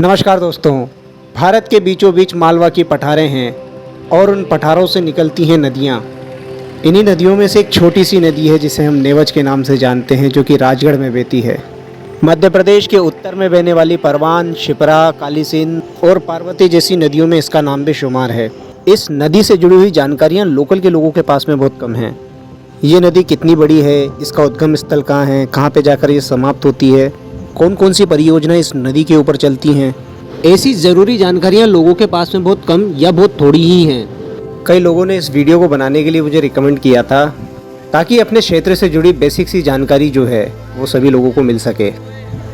नमस्कार दोस्तों। भारत के बीचों बीच मालवा की पठारें हैं और उन पठारों से निकलती हैं नदियाँ। इन्हीं नदियों में से एक छोटी सी नदी है जिसे हम नेवज के नाम से जानते हैं, जो कि राजगढ़ में बहती है। मध्य प्रदेश के उत्तर में बहने वाली परवान, शिप्रा, काली सिंध और पार्वती जैसी नदियों में इसका नाम भी शुमार है। इस नदी से जुड़ी हुई जानकारियाँ लोकल के लोगों के पास में बहुत कम हैं। ये नदी कितनी बड़ी है, इसका उद्गम स्थल कहाँ है, कहाँ पे जाकर ये समाप्त होती है, कौन कौन सी परियोजनाएं इस नदी के ऊपर चलती हैं, ऐसी ज़रूरी जानकारियां लोगों के पास में बहुत कम या बहुत थोड़ी ही हैं। कई लोगों ने इस वीडियो को बनाने के लिए मुझे रिकमेंड किया था ताकि अपने क्षेत्र से जुड़ी बेसिक सी जानकारी जो है वो सभी लोगों को मिल सके।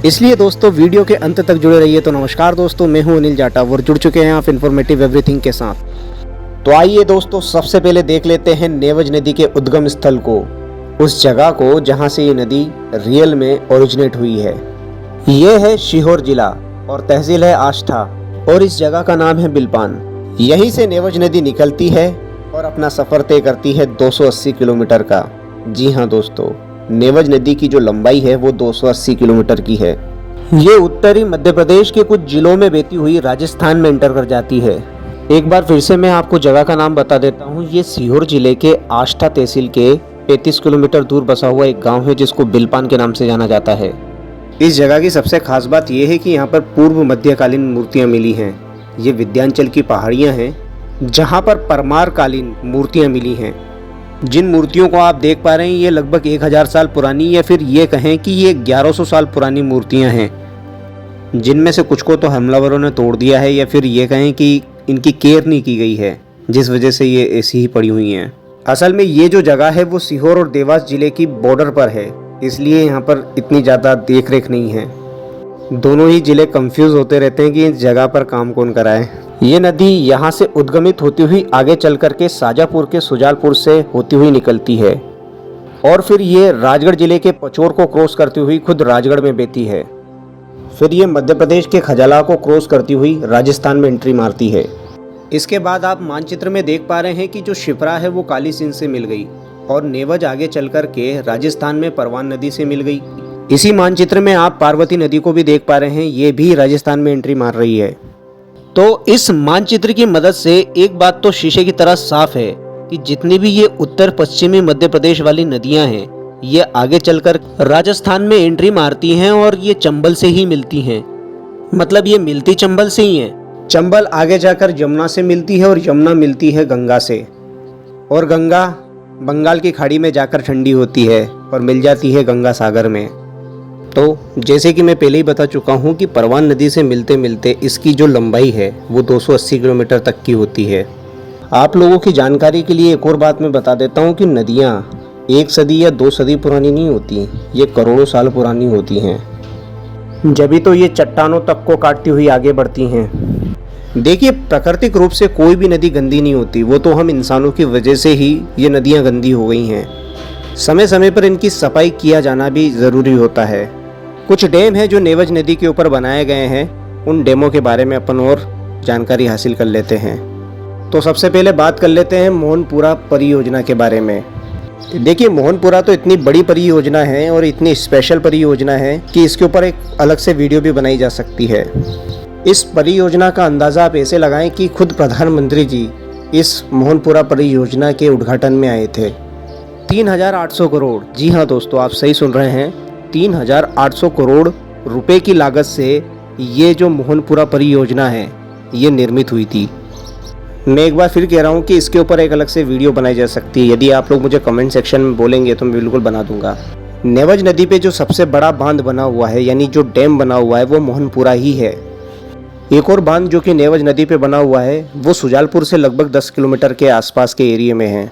इसलिए दोस्तों वीडियो के अंत तक जुड़े रहिए। तो नमस्कार दोस्तों, मैं हूं अनिल जाटा और जुड़ चुके हैं आप इन्फॉर्मेटिव एवरीथिंग के साथ। तो आइए दोस्तों, सबसे पहले देख लेते हैं नेवज नदी के उद्गम स्थल को, उस जगह को जहाँ से ये नदी रियल में ओरिजिनेट हुई है। ये है सीहोर जिला और तहसील है आष्ठा और इस जगह का नाम है बिलपान। यहीं से नेवज नदी निकलती है और अपना सफर तय करती है 280 किलोमीटर का। जी हाँ दोस्तों, नेवज नदी की जो लंबाई है वो 280 किलोमीटर की है। ये उत्तरी मध्य प्रदेश के कुछ जिलों में बहती हुई राजस्थान में एंटर कर जाती है। एक बार फिर से मैं आपको जगह का नाम बता देता हूँ। ये सीहोर जिले के आष्ठा तहसील के 35 किलोमीटर दूर बसा हुआ एक गाँव है जिसको बिलपान के नाम से जाना जाता है। इस जगह की सबसे खास बात यह है कि यहाँ पर पूर्व मध्यकालीन मूर्तियाँ मिली हैं। ये विंध्याचल की पहाड़ियाँ हैं जहाँ पर परमार कालीन मूर्तियाँ मिली हैं। जिन मूर्तियों को आप देख पा रहे हैं ये लगभग 1000 साल पुरानी या फिर ये कहें कि ये 1100 साल पुरानी मूर्तियाँ हैं, जिनमें से कुछ को तो हमलावरों ने तोड़ दिया है या फिर ये कहें कि इनकी केयर नहीं की गई है, जिस वजह से ये ऐसी ही पड़ी हुई हैं। असल में ये जो जगह है वो सीहोर और देवास जिले की बॉर्डर पर है, इसलिए यहाँ पर इतनी ज़्यादा देख रेख नहीं है। दोनों ही जिले कंफ्यूज होते रहते हैं कि इस जगह पर काम कौन कराए। ये नदी यहाँ से उद्गमित होती हुई आगे चल करके शाजापुर के सुजालपुर से होती हुई निकलती है और फिर ये राजगढ़ जिले के पचोर को क्रॉस करती हुई खुद राजगढ़ में बहती है। फिर ये मध्य प्रदेश के खजाला को क्रॉस करती हुई राजस्थान में एंट्री मारती है। इसके बाद आप मानचित्र में देख पा रहे हैं कि जो शिप्रा है वो काली सिंध से मिल गई और नेवज आगे चल कर के राजस्थान में परवान नदी से मिल गई। इसी मानचित्र में आप पार्वती नदी को भी देख पा रहे हैं, ये भी राजस्थान में एंट्री मार रही है। तो इस मानचित्र की मदद से एक बात तो शीशे की तरह साफ है कि जितनी भी ये उत्तर पश्चिमी मध्य प्रदेश वाली नदियां हैं ये आगे चलकर राजस्थान में एंट्री मारती हैं और ये चंबल से ही मिलती हैं। मतलब ये मिलती चंबल से ही हैं। चंबल आगे जाकर यमुना से मिलती है और यमुना मिलती है गंगा से, और गंगा बंगाल की खाड़ी में जाकर ठंडी होती है और मिल जाती है गंगा सागर में। तो जैसे कि मैं पहले ही बता चुका हूँ कि परवान नदी से मिलते मिलते इसकी जो लंबाई है वो 280 किलोमीटर तक की होती है। आप लोगों की जानकारी के लिए एक और बात मैं बता देता हूँ कि नदियाँ 1 सदी या 2 सदी पुरानी नहीं होती, ये करोड़ों साल पुरानी होती हैं। जभी तो ये चट्टानों तक को काटती हुई आगे बढ़ती हैं। देखिए, प्राकृतिक रूप से कोई भी नदी गंदी नहीं होती, वो तो हम इंसानों की वजह से ही ये नदियाँ गंदी हो गई हैं। समय समय पर इनकी सफाई किया जाना भी ज़रूरी होता है। कुछ डैम हैं जो नेवज नदी के ऊपर बनाए गए हैं, उन डैमों के बारे में अपन और जानकारी हासिल कर लेते हैं। तो सबसे पहले बात कर लेते हैं मोहनपुरा परियोजना के बारे में। देखिए, मोहनपुरा तो इतनी बड़ी परियोजना है और इतनी स्पेशल परियोजना है कि इसके ऊपर एक अलग से वीडियो भी बनाई जा सकती है। इस परियोजना का अंदाज़ा आप ऐसे लगाएं कि खुद प्रधानमंत्री जी इस मोहनपुरा परियोजना के उद्घाटन में आए थे। 3800 करोड़, जी हाँ दोस्तों, आप सही सुन रहे हैं, 3800 करोड़ रुपए की लागत से ये जो मोहनपुरा परियोजना है ये निर्मित हुई थी। मैं एक बार फिर कह रहा हूँ कि इसके ऊपर एक अलग से वीडियो बनाई जा सकती है। यदि आप लोग मुझे कमेंट सेक्शन में बोलेंगे तो मैं बिल्कुल बना दूंगा। नेवज नदी पे जो सबसे बड़ा बांध बना हुआ है, यानी जो डैम बना हुआ है, वो मोहनपुरा ही है। एक और बांध जो कि नेवज नदी पे बना हुआ है वो सुजालपुर से लगभग 10 किलोमीटर के आसपास के एरिया में है,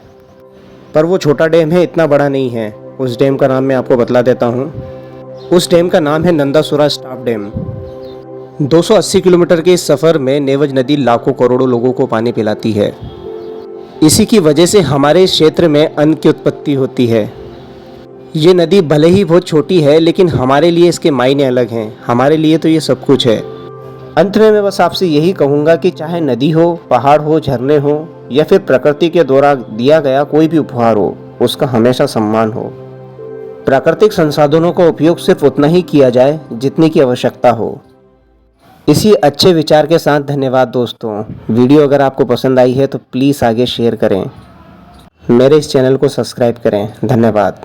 पर वो छोटा डैम है, इतना बड़ा नहीं है। उस डैम का नाम मैं आपको बतला देता हूँ। उस डैम का नाम है नंदासुरा स्टाफ डैम। 280 किलोमीटर के इस सफ़र में नेवज नदी लाखों करोड़ों लोगों को पानी पिलाती है। इसी की वजह से हमारे क्षेत्र में अन्न की उत्पत्ति होती है। ये नदी भले ही बहुत छोटी है लेकिन हमारे लिए इसके मायने अलग हैं। हमारे लिए तो ये सब कुछ है। अंत में मैं बस आपसे यही कहूँगा कि चाहे नदी हो, पहाड़ हो, झरने हो या फिर प्रकृति के द्वारा दिया गया कोई भी उपहार हो, उसका हमेशा सम्मान हो। प्राकृतिक संसाधनों का उपयोग सिर्फ उतना ही किया जाए जितने की आवश्यकता हो। इसी अच्छे विचार के साथ धन्यवाद दोस्तों। वीडियो अगर आपको पसंद आई है तो प्लीज़ आगे शेयर करें, मेरे इस चैनल को सब्सक्राइब करें। धन्यवाद।